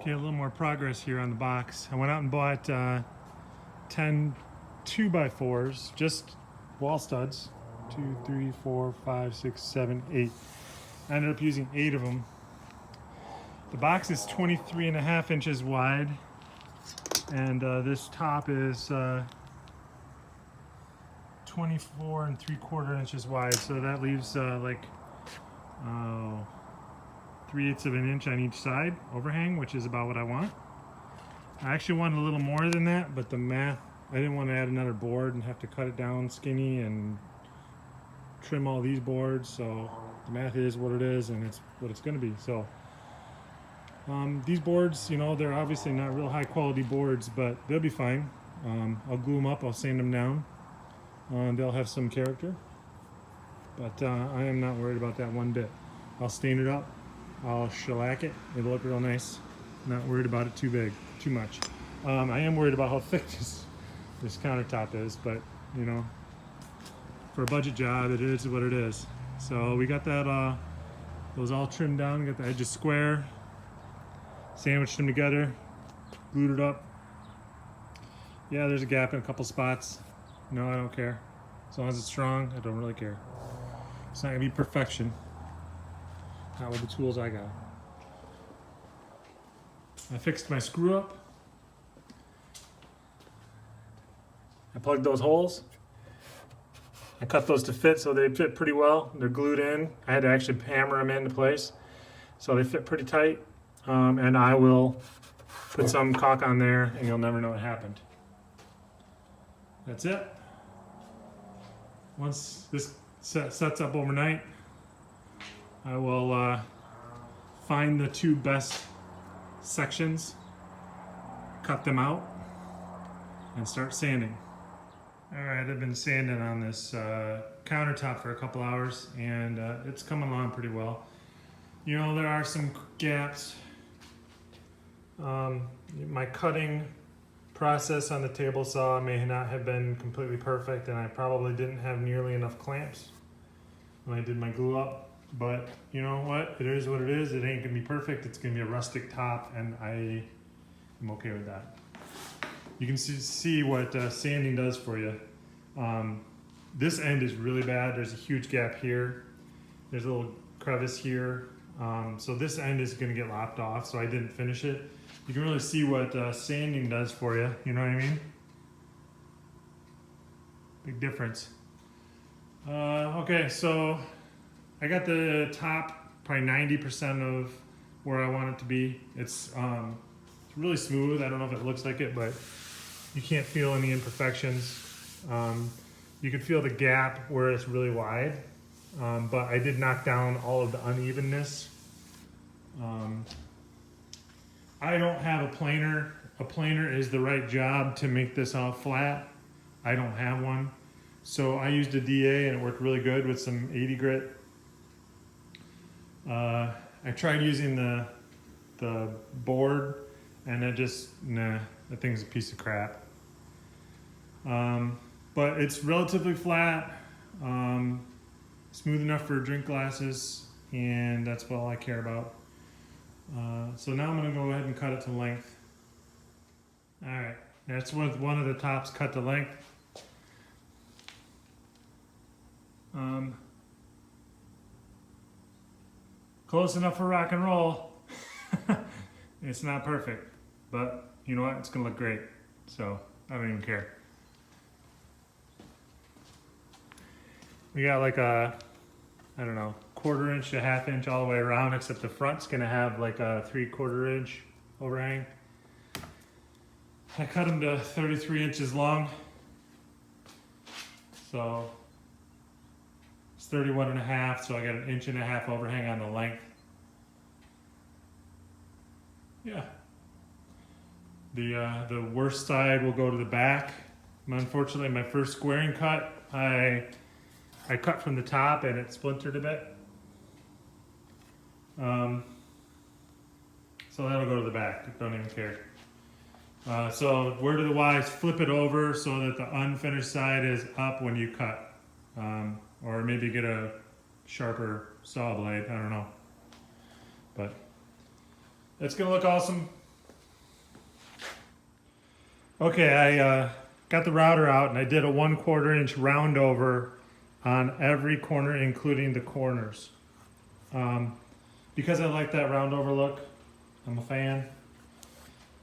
Okay, a little more progress here on the box. I went out and bought 10 2x4s, just wall studs. 2, 3, 4, 5, 6, 7, 8. I ended up using 8 of them. The box is 23.5 inches wide, and this top is 24 3/4 inches wide. So that leaves like 3/8 of an inch on each side overhang, which is about what I want. I actually wanted a little more than that, but the math, I didn't want to add another board and have to cut it down skinny and trim all these boards. So the math is what it is, and it's what it's going to be. So these boards, you know, they're obviously not real high quality boards, but they'll be fine. I'll glue them up, I'll sand them down. They'll have some character, but I am not worried about that one bit. I'll stain it up, I'll shellac it, it'll look real nice. Not worried about it too much. I am worried about how thick this countertop is, but you know, for a budget job, it is what it is. So we got that those all trimmed down, got the edges square, sandwiched them together, glued it up. Yeah, there's a gap in a couple spots. No, I don't care. As long as it's strong, I don't really care. It's not gonna be perfection. Not with the tools I got. I fixed my screw up. I plugged those holes. I cut those to fit so they fit pretty well. They're glued in. I had to actually hammer them into place. So they fit pretty tight. And I will put some caulk on there and you'll never know what happened. That's it. Once this sets up overnight, I will find the 2 best sections, cut them out, and start sanding. Alright, I've been sanding on this countertop for a couple hours, and it's coming along pretty well. You know, there are some gaps. My cutting process on the table saw may not have been completely perfect, and I probably didn't have nearly enough clamps when I did my glue up. But you know what? It is what it is. It ain't gonna be perfect. It's gonna be a rustic top, and I am okay with that. You can see what sanding does for you. This end is really bad. There's a huge gap here. There's a little crevice here. So this end is gonna get lopped off, so I didn't finish it. You can really see what sanding does for you. You know what I mean? Big difference. Okay, so I got the top probably 90% of where I want it to be. It's really smooth. I don't know if it looks like it, but you can't feel any imperfections. You can feel the gap where it's really wide, but I did knock down all of the unevenness. I don't have a planer. A planer is the right job to make this all flat. I don't have one. So I used a DA and it worked really good with some 80 grit. I tried using the board, and it just, nah, that thing's a piece of crap. But it's relatively flat, smooth enough for drink glasses, and that's all I care about. So now I'm gonna go ahead and cut it to length. All right, that's with one of the tops cut to length. Close enough for rock and roll. It's not perfect, but you know what? It's gonna look great. So I don't even care. We got like a, I don't know, 1/4 inch to 1/2 inch all the way around, except the front's gonna have like a 3/4 inch overhang. I cut them to 33 inches long. So it's 31.5, so I got 1.5 inches overhang on the length. Yeah. The worst side will go to the back. Unfortunately, my first squaring cut, I cut from the top and it splintered a bit. So that'll go to the back. Don't even care. So word of the wise, flip it over so that the unfinished side is up when you cut. Or maybe get a sharper saw blade, I don't know. But it's gonna look awesome. Okay, I got the router out and I did a 1/4 inch round over on every corner, including the corners. Because I like that round over look, I'm a fan.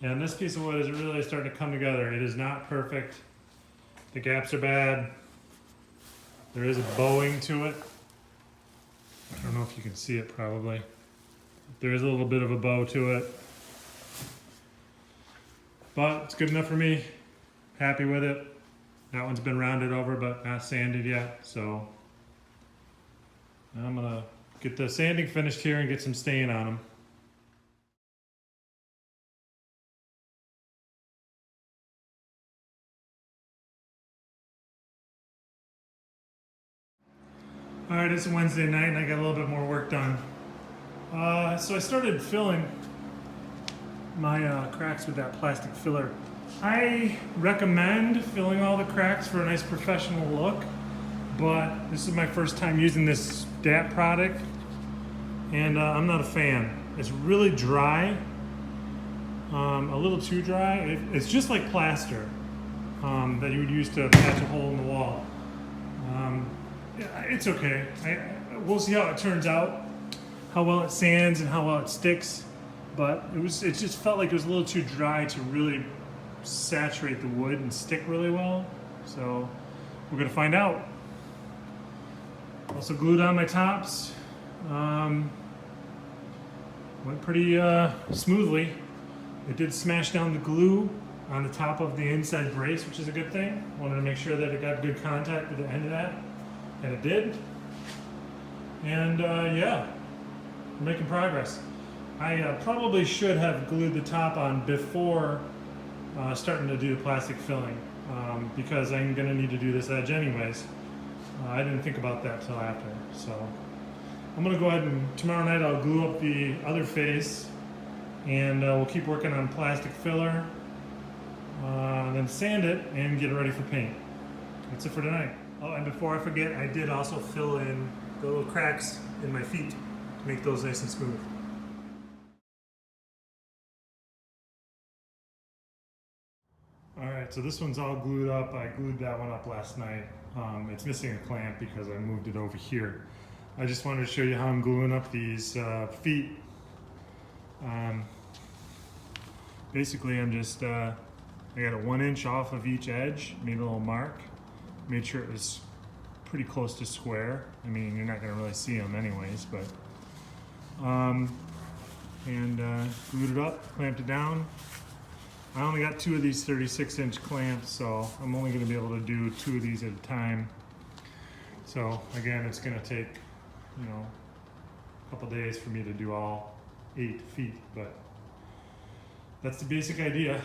And this piece of wood is really starting to come together. It is not perfect. The gaps are bad. There is a bowing to it. I don't know if you can see it probably. There is a little bit of a bow to it. But it's good enough for me. Happy with it. That one's been rounded over but not sanded yet. So I'm gonna get the sanding finished here and get some stain on them. All right, it's Wednesday night and I got a little bit more work done. So I started filling my cracks with that plastic filler. I recommend filling all the cracks for a nice professional look, but this is my first time using this DAP product and I'm not a fan. It's really dry, a little too dry. It's just like plaster that you would use to patch a hole in the wall. It's okay. We'll see how it turns out, how well it sands and how well it sticks. But it just felt like it was a little too dry to really saturate the wood and stick really well. So we're gonna find out. Also glued on my tops. Went pretty smoothly. It did smash down the glue on the top of the inside brace, which is a good thing. Wanted to make sure that it got good contact with the end of that. And it did. And yeah, we're making progress. I probably should have glued the top on before starting to do the plastic filling because I'm going to need to do this edge anyways. I didn't think about that till after. So I'm going to go ahead and tomorrow night I'll glue up the other face and we'll keep working on plastic filler, then sand it and get it ready for paint. That's it for tonight. Oh, and before I forget, I did also fill in the little cracks in my feet to make those nice and smooth. Alright, so this one's all glued up. I glued that one up last night. It's missing a clamp because I moved it over here. I just wanted to show you how I'm gluing up these feet. Basically, I'm just, I got a 1 inch off of each edge, made a little mark. Made sure it was pretty close to square. I mean, you're not going to really see them anyways, but glued it up, clamped it down. I only got 2 of these 36-inch clamps, so I'm only going to be able to do 2 of these at a time. So again, it's going to take, you know, a couple days for me to do all 8 feet, but that's the basic idea.